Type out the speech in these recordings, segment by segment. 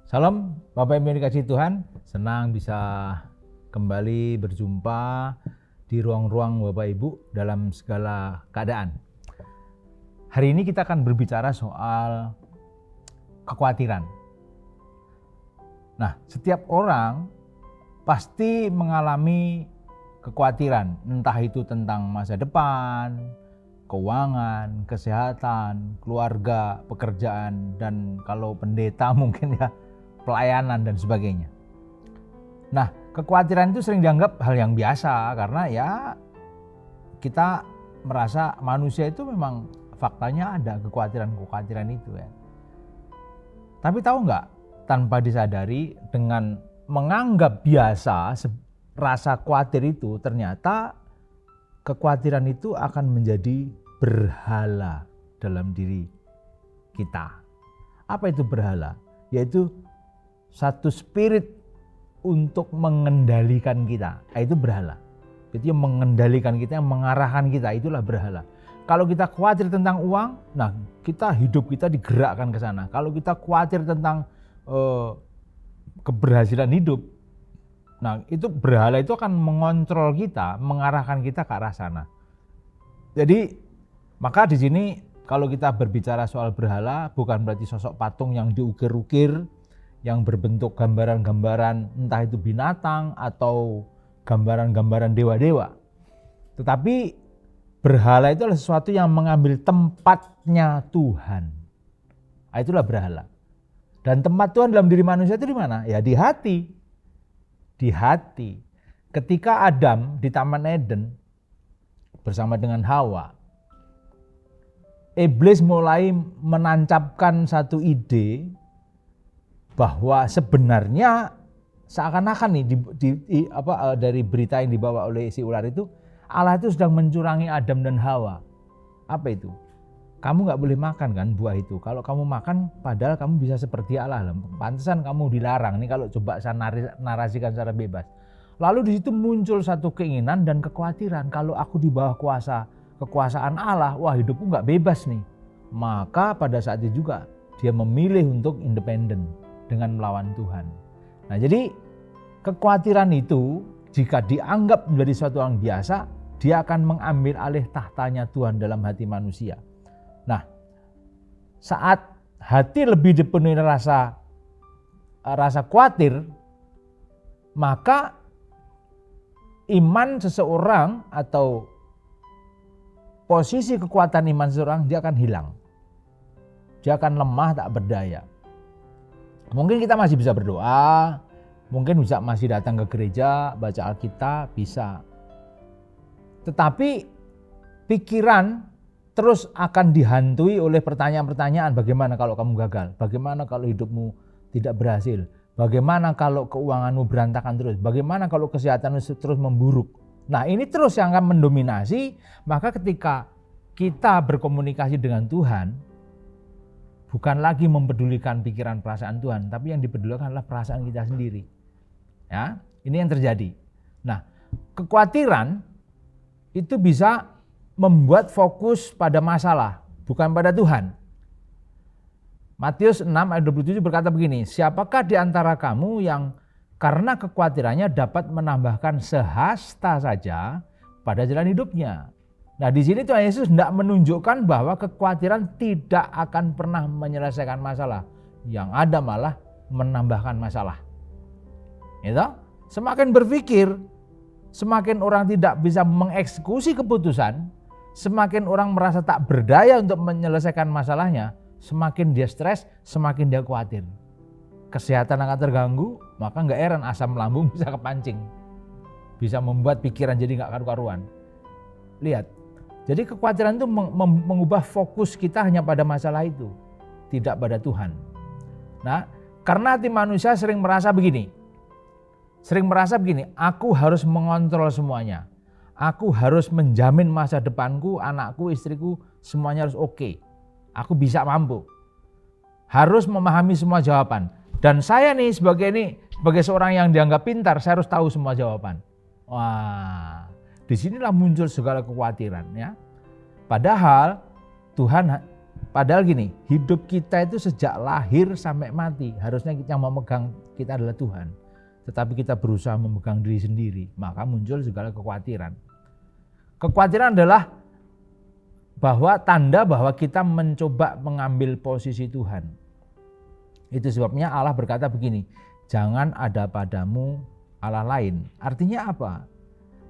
Salam Bapak Ibu yang dikasihi Tuhan, senang bisa kembali berjumpa di ruang-ruang Bapak Ibu dalam segala keadaan. Hari ini kita akan berbicara soal kekhawatiran. Nah, setiap orang pasti mengalami kekhawatiran, entah itu tentang masa depan, keuangan, kesehatan, keluarga, pekerjaan, dan kalau pendeta mungkin ya pelayanan dan sebagainya. Nah, kekhawatiran itu sering dianggap hal yang biasa karena ya kita merasa manusia itu memang faktanya ada kekhawatiran itu ya. Tapi tahu nggak, tanpa disadari dengan menganggap biasa rasa khawatir itu, ternyata kekhawatiran itu akan menjadi berhala dalam diri kita. Apa itu berhala? Yaitu satu spirit untuk mengendalikan kita, itu berhala. Itu yang mengendalikan kita, yang mengarahkan kita, itulah berhala. Kalau kita khawatir tentang uang, nah hidup kita digerakkan ke sana. Kalau kita khawatir tentang keberhasilan hidup, nah itu berhala itu akan mengontrol kita, mengarahkan kita ke arah sana. Jadi maka di sini kalau kita berbicara soal berhala, bukan berarti sosok patung yang diukir-ukir, yang berbentuk gambaran-gambaran entah itu binatang atau gambaran-gambaran dewa-dewa. Tetapi berhala itu adalah sesuatu yang mengambil tempatnya Tuhan. Itulah berhala. Dan tempat Tuhan dalam diri manusia itu di mana? Ya di hati. Di hati. Ketika Adam di Taman Eden bersama dengan Hawa, iblis mulai menancapkan satu ide bahwa sebenarnya seakan-akan nih dari berita yang dibawa oleh si ular itu, Allah itu sedang mencurangi Adam dan Hawa. Apa itu? Kamu nggak boleh makan kan buah itu. Kalau kamu makan, padahal kamu bisa seperti Allah. Pantesan kamu dilarang. Nih kalau coba saya narasikan secara bebas. Lalu di situ muncul satu keinginan dan kekhawatiran. Kalau aku di bawah kekuasaan Allah, wah hidupku nggak bebas nih. Maka pada saat itu juga dia memilih untuk independen dengan melawan Tuhan. Nah, jadi kekhawatiran itu jika dianggap menjadi suatu yang biasa, dia akan mengambil alih tahtanya Tuhan dalam hati manusia. Nah, saat hati lebih dipenuhi rasa khawatir, maka iman seseorang atau posisi kekuatan iman seseorang dia akan hilang. Dia akan lemah, tak berdaya. Mungkin kita masih bisa berdoa, mungkin bisa masih datang ke gereja, baca Alkitab, bisa. Tetapi pikiran terus akan dihantui oleh pertanyaan-pertanyaan, bagaimana kalau kamu gagal? Bagaimana kalau hidupmu tidak berhasil? Bagaimana kalau keuanganmu berantakan terus? Bagaimana kalau kesehatanmu terus memburuk? Nah, ini terus yang akan mendominasi. Maka ketika kita berkomunikasi dengan Tuhan, bukan lagi mempedulikan pikiran perasaan Tuhan, tapi yang dipedulikan adalah perasaan kita sendiri. Ya, ini yang terjadi. Nah, kekhawatiran itu bisa membuat fokus pada masalah, bukan pada Tuhan. Matius 6 ayat 27 berkata begini, siapakah di antara kamu yang karena kekhawatirannya dapat menambahkan sehasta saja pada jalan hidupnya? Nah, di sini Tuhan Yesus tidak menunjukkan bahwa kekhawatiran tidak akan pernah menyelesaikan masalah. Yang ada malah menambahkan masalah. Gitu? Semakin berpikir, semakin orang tidak bisa mengeksekusi keputusan, semakin orang merasa tak berdaya untuk menyelesaikan masalahnya, semakin dia stres, semakin dia khawatir. Kesehatan akan terganggu, maka nggak heran asam lambung bisa kepancing. Bisa membuat pikiran jadi nggak karu-karuan. Lihat. Jadi kekhawatiran itu mengubah fokus kita hanya pada masalah itu, tidak pada Tuhan. Nah, karena hati manusia sering merasa begini, aku harus mengontrol semuanya. Aku harus menjamin masa depanku, anakku, istriku, semuanya harus oke. Aku bisa mampu. Harus memahami semua jawaban. Dan saya nih sebagai seorang yang dianggap pintar, saya harus tahu semua jawaban. Wah, disinilah muncul segala kekhawatiran ya. Padahal Tuhan Padahal gini, hidup kita itu sejak lahir sampai mati, harusnya yang memegang kita adalah Tuhan. Tetapi kita berusaha memegang diri sendiri, maka muncul segala kekhawatiran. Kekhawatiran adalah tanda bahwa kita mencoba mengambil posisi Tuhan. Itu sebabnya Allah berkata begini, jangan ada padamu Allah lain. Artinya apa?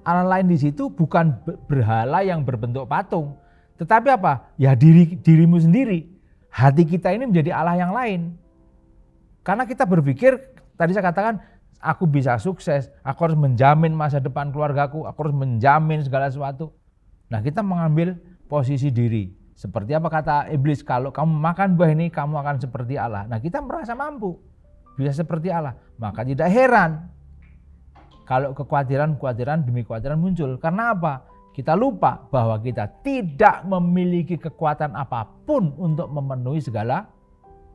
Allah lain di situ bukan berhala yang berbentuk patung, tetapi apa? Ya dirimu sendiri. Hati kita ini menjadi Allah yang lain. Karena kita berpikir, tadi saya katakan, aku bisa sukses, aku harus menjamin masa depan keluargaku, aku harus menjamin segala sesuatu. Nah, kita mengambil posisi diri. Seperti apa kata iblis, kalau kamu makan buah ini, kamu akan seperti Allah. Nah, kita merasa mampu, bisa seperti Allah. Maka tidak heran kalau kekhawatiran demi kekhawatiran muncul. Karena apa? Kita lupa bahwa kita tidak memiliki kekuatan apapun untuk memenuhi segala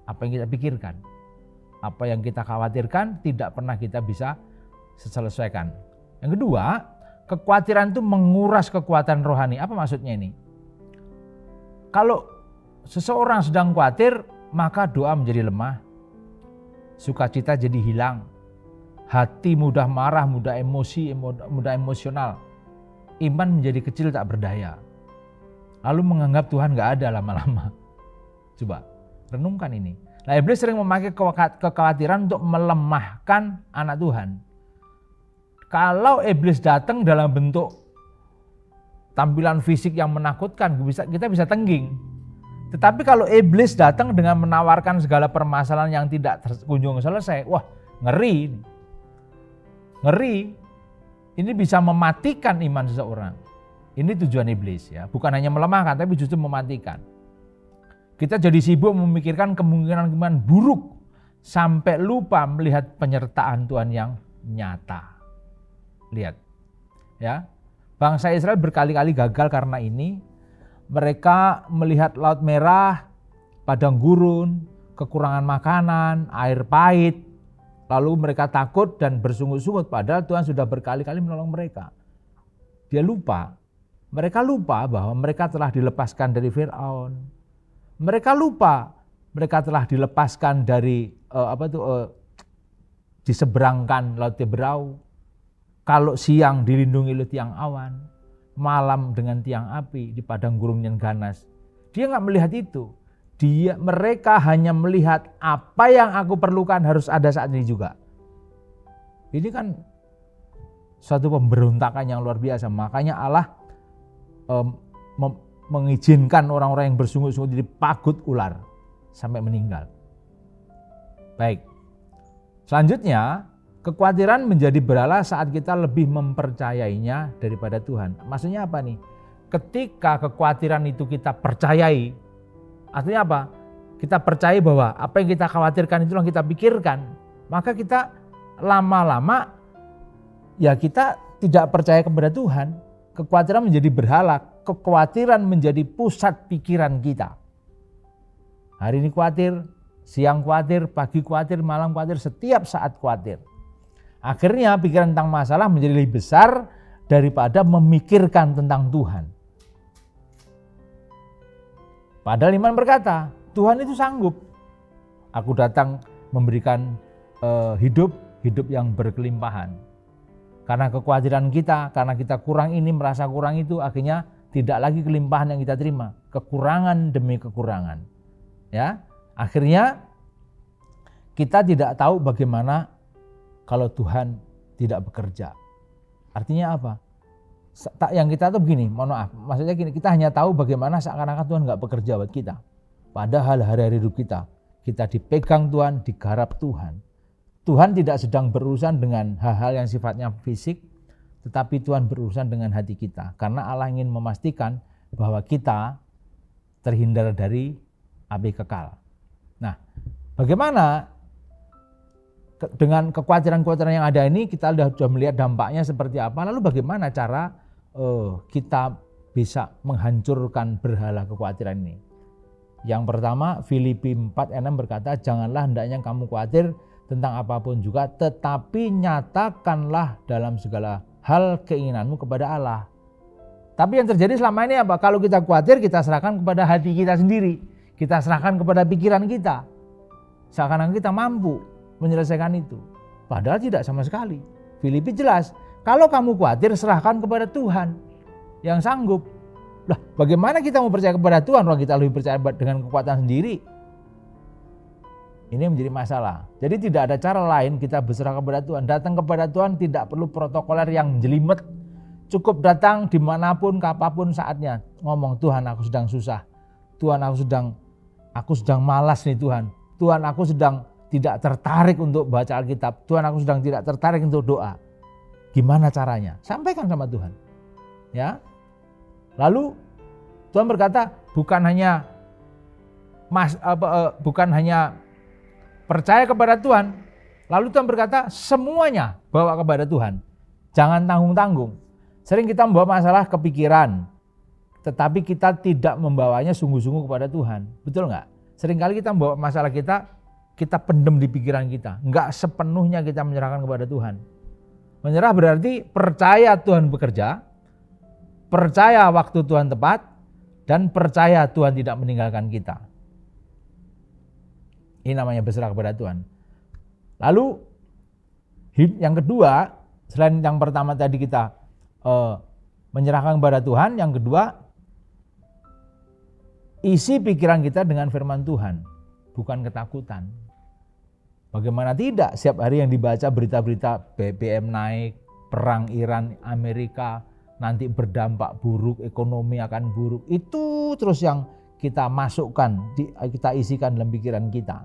apa yang kita pikirkan. Apa yang kita khawatirkan tidak pernah kita bisa selesaikan. Yang kedua, kekhawatiran itu menguras kekuatan rohani. Apa maksudnya ini? Kalau seseorang sedang khawatir, maka doa menjadi lemah. Sukacita jadi hilang. Hati mudah marah, mudah emosi, mudah emosional. Iman menjadi kecil tak berdaya. Lalu menganggap Tuhan gak ada lama-lama. Coba renungkan ini. Nah, iblis sering memakai kekhawatiran untuk melemahkan anak Tuhan. Kalau iblis datang dalam bentuk tampilan fisik yang menakutkan, kita bisa tengging. Tetapi kalau iblis datang dengan menawarkan segala permasalahan yang tidak kunjung selesai, wah ngeri. Ngeri. Ini bisa mematikan iman seseorang. Ini tujuan iblis ya, bukan hanya melemahkan tapi justru mematikan. Kita jadi sibuk memikirkan kemungkinan buruk sampai lupa melihat penyertaan Tuhan yang nyata. Lihat ya, bangsa Israel berkali-kali gagal karena ini. Mereka melihat Laut Merah, padang gurun, kekurangan makanan, air pahit. Lalu mereka takut dan bersungut-sungut padahal Tuhan sudah berkali-kali menolong mereka. Mereka lupa bahwa mereka telah dilepaskan dari Firaun. Mereka lupa mereka telah dilepaskan dari diseberangkan Laut Teberau. Kalau siang dilindungi oleh tiang awan, malam dengan tiang api di padang gurun yang ganas. Dia nggak melihat itu. Mereka hanya melihat apa yang aku perlukan harus ada saat ini juga. Ini kan suatu pemberontakan yang luar biasa. Makanya Allah mengizinkan orang-orang yang bersungut-sungut di pagut ular sampai meninggal. Baik. Selanjutnya, kekhawatiran menjadi berhala saat kita lebih mempercayainya daripada Tuhan. Maksudnya apa nih? Ketika kekhawatiran itu kita percayai, artinya apa? Kita percaya bahwa apa yang kita khawatirkan itu yang kita pikirkan. Maka kita lama-lama ya kita tidak percaya kepada Tuhan. Kekhawatiran menjadi berhala, kekhawatiran menjadi pusat pikiran kita. Hari ini khawatir, siang khawatir, pagi khawatir, malam khawatir, setiap saat khawatir. Akhirnya pikiran tentang masalah menjadi lebih besar daripada memikirkan tentang Tuhan. Padahal iman berkata, Tuhan itu sanggup. Aku datang memberikan hidup yang berkelimpahan. Karena kekhawatiran kita, karena kita kurang ini, merasa kurang itu, akhirnya tidak lagi kelimpahan yang kita terima. Kekurangan demi kekurangan. Ya, akhirnya kita tidak tahu bagaimana kalau Tuhan tidak bekerja. Artinya apa? Yang kita tahu begini, mohon maaf, maksudnya gini, kita hanya tahu bagaimana seakan-akan Tuhan nggak bekerja buat kita. Padahal hari-hari hidup kita dipegang Tuhan, digarap Tuhan. Tuhan tidak sedang berurusan dengan hal-hal yang sifatnya fisik, tetapi Tuhan berurusan dengan hati kita. Karena Allah ingin memastikan bahwa kita terhindar dari api kekal. Nah, bagaimana dengan kekhawatiran-kekhawatiran yang ada ini, kita sudah melihat dampaknya seperti apa. Lalu bagaimana cara kita bisa menghancurkan berhala kekhawatiran ini? Yang pertama, Filipi 4:6 berkata, janganlah hendaknya kamu khawatir tentang apapun juga, tetapi nyatakanlah dalam segala hal keinginanmu kepada Allah. Tapi yang terjadi selama ini apa? Kalau kita khawatir, kita serahkan kepada hati kita sendiri. Kita serahkan kepada pikiran kita. Seakan-akan kita mampu menyelesaikan itu. Padahal tidak sama sekali. Filipi jelas, kalau kamu khawatir serahkan kepada Tuhan yang sanggup. Lah, bagaimana kita mau percaya kepada Tuhan kalau kita lebih percaya dengan kekuatan sendiri? Ini menjadi masalah. Jadi tidak ada cara lain kita berserah kepada Tuhan. Datang kepada Tuhan tidak perlu protokoler yang jelimet. Cukup datang dimanapun, kapanpun saatnya. Ngomong, Tuhan aku sedang susah. Tuhan aku sedang malas nih Tuhan. Tuhan aku sedang tidak tertarik untuk baca Alkitab. Tuhan aku sedang tidak tertarik untuk doa. Gimana caranya? Sampaikan sama Tuhan. Ya. Lalu Tuhan berkata bukan hanya percaya kepada Tuhan. Lalu Tuhan berkata semuanya bawa kepada Tuhan. Jangan tanggung-tanggung. Sering kita membawa masalah ke pikiran. Tetapi kita tidak membawanya sungguh-sungguh kepada Tuhan. Betul nggak? Seringkali kita membawa masalah kita pendem di pikiran kita. Nggak sepenuhnya kita menyerahkan kepada Tuhan. Menyerah berarti percaya Tuhan bekerja, percaya waktu Tuhan tepat, dan percaya Tuhan tidak meninggalkan kita. Ini namanya berserah kepada Tuhan. Lalu yang kedua, selain yang pertama tadi kita menyerahkan kepada Tuhan, yang kedua, isi pikiran kita dengan firman Tuhan, bukan ketakutan. Bagaimana tidak, setiap hari yang dibaca berita-berita BBM naik, perang Iran, Amerika, nanti berdampak buruk, ekonomi akan buruk. Itu terus yang kita masukkan, kita isikan dalam pikiran kita.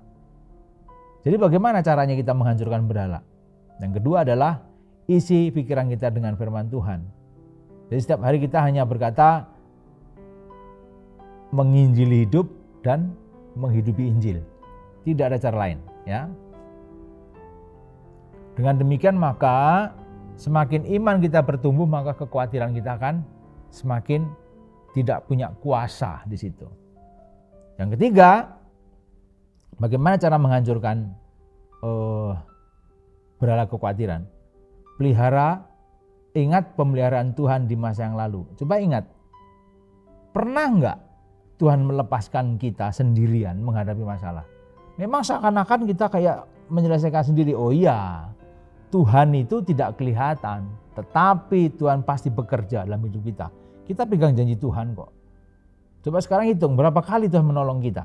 Jadi bagaimana caranya kita menghancurkan berhala? Yang kedua adalah isi pikiran kita dengan firman Tuhan. Jadi setiap hari kita hanya berkata, menginjili hidup dan menghidupi Injil. Tidak ada cara lain, ya. Dengan demikian maka semakin iman kita bertumbuh, maka kekhawatiran kita akan semakin tidak punya kuasa di situ. Yang ketiga, bagaimana cara menghancurkan berhala kekhawatiran? Ingat pemeliharaan Tuhan di masa yang lalu. Coba ingat, pernah enggak Tuhan melepaskan kita sendirian menghadapi masalah? Memang seakan-akan kita kayak menyelesaikan sendiri. Oh iya, Tuhan itu tidak kelihatan, tetapi Tuhan pasti bekerja dalam hidup kita. Kita pegang janji Tuhan kok. Coba sekarang hitung berapa kali Tuhan menolong kita.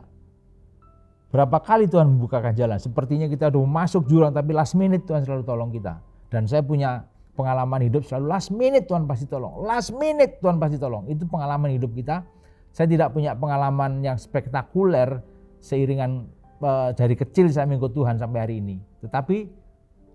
Berapa kali Tuhan membukakan jalan. Sepertinya kita udah masuk jurang, tapi last minute Tuhan selalu tolong kita. Dan saya punya pengalaman hidup selalu last minute Tuhan pasti tolong. Last minute Tuhan pasti tolong. Itu pengalaman hidup kita. Saya tidak punya pengalaman yang spektakuler seiringan dari kecil saya mengikut Tuhan sampai hari ini. Tetapi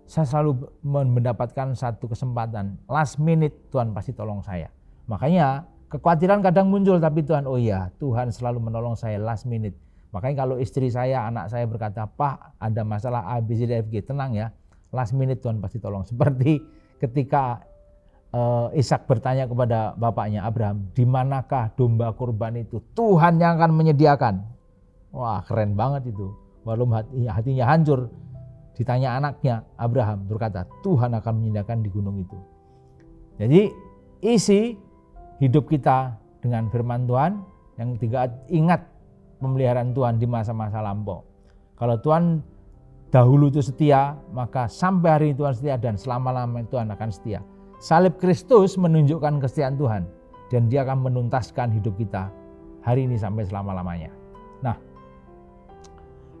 saya selalu mendapatkan satu kesempatan. Last minute Tuhan pasti tolong saya. Makanya kekhawatiran kadang muncul, tapi Tuhan, oh iya, Tuhan selalu menolong saya last minute. Makanya kalau istri saya, anak saya berkata, Pak ada masalah A, B, C, D, F, G, tenang ya. Last minute Tuhan pasti tolong. Seperti ketika Ishak bertanya kepada bapaknya Abraham, di manakah domba kurban itu? Tuhan yang akan menyediakan. Wah, keren banget itu. Walaupun hatinya hancur, ditanya anaknya Abraham berkata, Tuhan akan menyediakan di gunung itu. Jadi isi hidup kita dengan firman Tuhan. Yang ketiga, ingat pemeliharaan Tuhan di masa-masa lampau. Kalau Tuhan dahulu itu setia, maka sampai hari ini Tuhan setia dan selama-lamanya Tuhan akan setia. Salib Kristus menunjukkan kesetiaan Tuhan dan Dia akan menuntaskan hidup kita hari ini sampai selama-lamanya. Nah,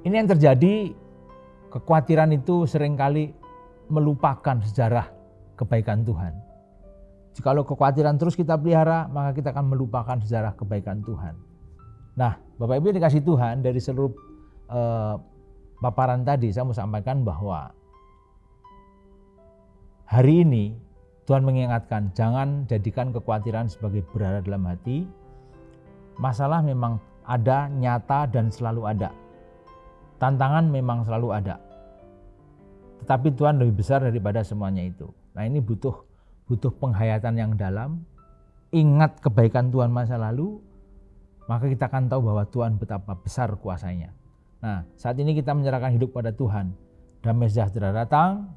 ini yang terjadi, kekhawatiran itu seringkali melupakan sejarah kebaikan Tuhan. Jikalau kekhawatiran terus kita pelihara, maka kita akan melupakan sejarah kebaikan Tuhan. Nah, Bapak Ibu dikasih Tuhan, dari seluruh paparan tadi saya mau sampaikan bahwa hari ini Tuhan mengingatkan, jangan jadikan kekhawatiran sebagai berada dalam hati. Masalah memang ada, nyata dan selalu ada. Tantangan memang selalu ada. Tetapi Tuhan lebih besar daripada semuanya itu. Nah, ini butuh penghayatan yang dalam. Ingat kebaikan Tuhan masa lalu, maka kita akan tahu bahwa Tuhan betapa besar kuasanya. Nah, saat ini kita menyerahkan hidup pada Tuhan. Damai sejahtera datang,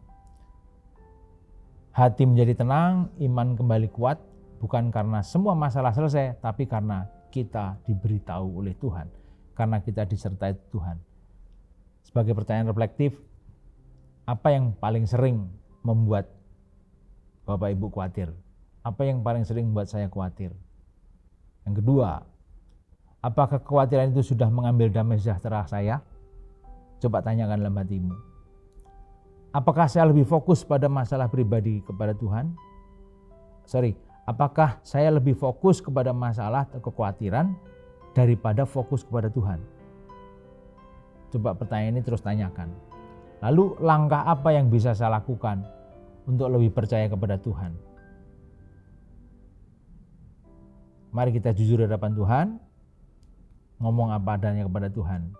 hati menjadi tenang, iman kembali kuat, bukan karena semua masalah selesai, tapi karena kita diberitahu oleh Tuhan. karena kita disertai Tuhan. Sebagai pertanyaan reflektif, apa yang paling sering membuat Bapak Ibu khawatir? Apa yang paling sering membuat saya khawatir? Yang kedua, apakah kekhawatiran itu sudah mengambil damai sejahtera saya? Coba tanyakan dalam hatimu. Apakah saya lebih fokus pada masalah pribadi kepada Tuhan? Apakah saya lebih fokus kepada masalah atau kekhawatiran daripada fokus kepada Tuhan? Coba pertanyaan ini terus tanyakan. Lalu langkah apa yang bisa saya lakukan untuk lebih percaya kepada Tuhan? Mari kita jujur di hadapan Tuhan, ngomong apa adanya kepada Tuhan.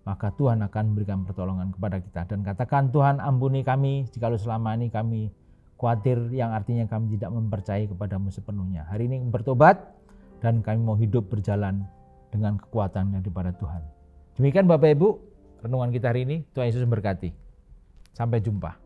Maka Tuhan akan memberikan pertolongan kepada kita. Dan katakan, Tuhan ampuni kami jikalau selama ini kami khawatir, yang artinya kami tidak mempercayai kepadamu sepenuhnya. Hari ini bertobat dan kami mau hidup berjalan dengan kekuatan yang daripada Tuhan. Demikian Bapak Ibu, renungan kita hari ini. Tuhan Yesus memberkati. Sampai jumpa.